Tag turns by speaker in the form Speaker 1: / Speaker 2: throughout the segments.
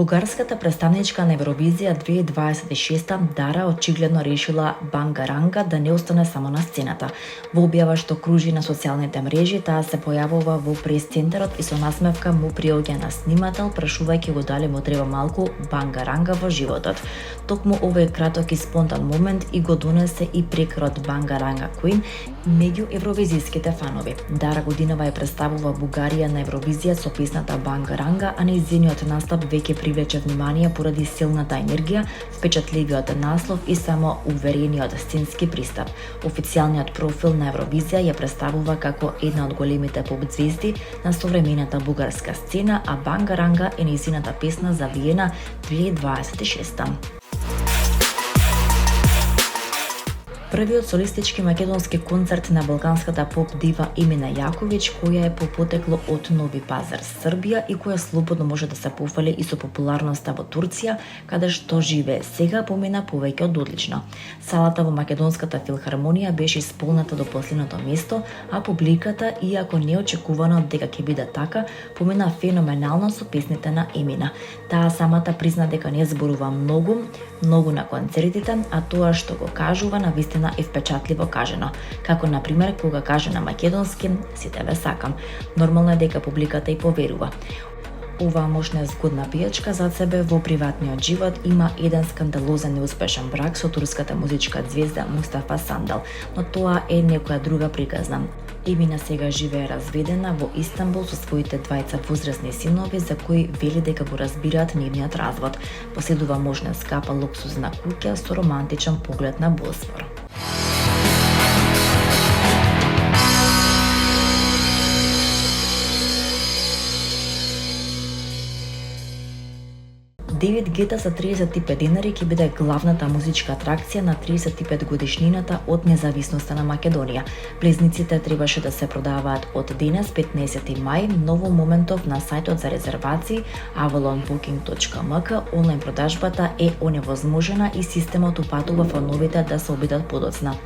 Speaker 1: Бугарската представничка на Евровизија 2026 Дара очигледно решила Бангаранга да не остане само на сцената. Во објава што кружи на социјалните мрежи, таа се појавува во прес-центарот и со насмевка му приоѓа на снимател, прашувајќи го дали му треба малку Бангаранга во животот. Токму овој краток и спонтан момент и го донесе и прекорот Бангаранга Queen меѓу евровизиските фанови. Дара годинава ја представува Бугарија на Евровизија со песната Бангаранга, а нејзиниот настап веќе привлече внимание поради силната енергија, впечатливиот наслов и само уверениот сценски пристап. Официјалниот профил на Евровизија ја представува како една од големите поп звезди на современата бугарска сцена, а Бангаранга е нејзината песна за Виена 2026. Првиот солистички македонски концерт на балканската поп дива Емина Јаковиќ, која е по потекло од Нови Пазар, Србија и која слободно може да се пофали и со популарноста во Турција, каде што живее сега, помина повеќе од одлично. Салата во Македонската филхармонија беше исполната до последното место, а публиката, иако неочекувано дека ќе биде така, помина феноменално со песните на Емина. Таа самата призна дека не зборува многу на концертите, а тоа што го кажува навистина е впечатливо кажено, како на пример кога каже на македонски "Сите ве сакам". Нормално е дека публиката и поверува. Оваа мощна згодна пијачка зад себе во приватниот живот има еден скандалозен и успешен брак со турската музичка звезда Мустафа Сандал, но тоа е некоја друга приказна. Емина сега живее разведена во Истанбул со своите двајца возрастни синови, за кои вели дека го разбираат нивниот развод. Последува мощна скапа луксузна куќа со романтичен поглед на Босфор. Девид Гета за 35 денари ќе биде главната музичка атракција на 35 годишнината од независноста на Македонија. Близниците требаше да се продаваат од денес 15 мај, но во моментов на сајтот за резервации avalonbooking.mk онлайн продажбата е оневозможена и системот упатува фановите да се обидат подоцна.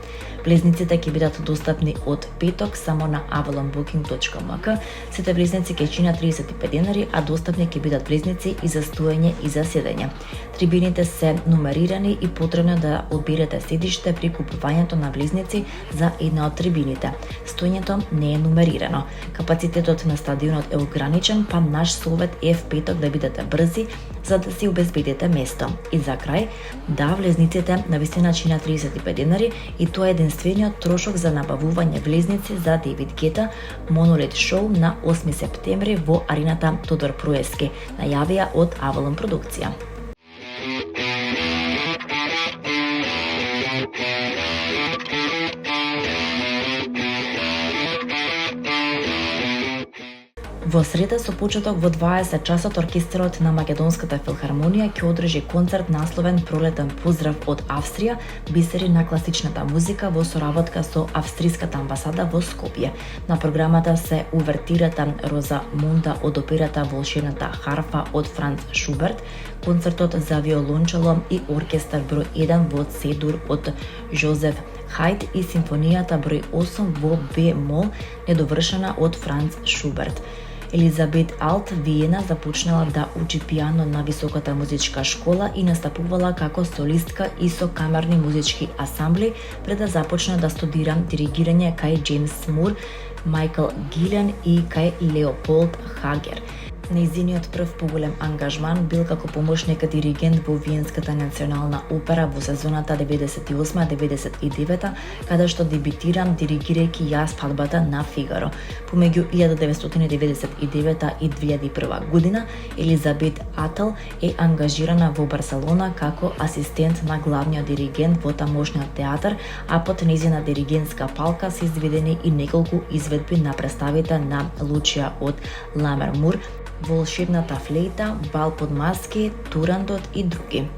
Speaker 1: Влезниците ќе бидат достапни од петок само на avalonbooking.mk. Сите влезници ќе чинат 35 денари, а достапни ќе бидат влезници и за стоење и за седење. Трибините се нумерирани и потребно да одберете седиште при купувањето на влезници за една од трибините. Стоењето не е нумерирано. Капацитетот на стадионот е ограничен, па наш совет е в петок да бидете брзи за да си обезбедите место. И за крај, да, влезниците навистина чинат 35 денари и тоа е единствениот трошок за набавување влезници за Девид Гета Монолит шоу на 8 септември во арената Тодор Проески, најавија од Avalon продукција. Во среда со почеток во 20 часот оркестрот на Македонската филхармонија ќе одржи концерт насловен Пролетен поздрав од Австрија, бисери на класичната музика во соработка со австриската амбасада во Скопје. На програмата се увертирата Роза Мунда од операта Волшебната харфа од Франц Шуберт, концертот за виолончело и оркестар број 1 во C-дур од Жозеф Хајд и симфонијата број 8 во Б-мол недовршена од Франц Шуберт. Елизабет Алт Виена започнала да учи пијано на високата музичка школа и настапувала како солистка и со камерни музички асамбли пред да започне да студира диригирање кај Џејмс Мур, Мајкл Гилен и кај Леополд Хагер. Нејзиниот прв поголем ангажман бил како помошник диригент во Виенската национална опера во сезоната 98-99, каде што дебитира диригирајќи Ја свадбата на Фигаро. Помеѓу 1999 и 2001 година Елизабет Ател е ангажирана во Барселона како асистент на главниот диригент во тамошниот театар, а под нејзина диригентска палка се изведени и неколку изведби на представите на Лучија од Ламермур, Волшебната флейта, Бал под маски, Турандот и други.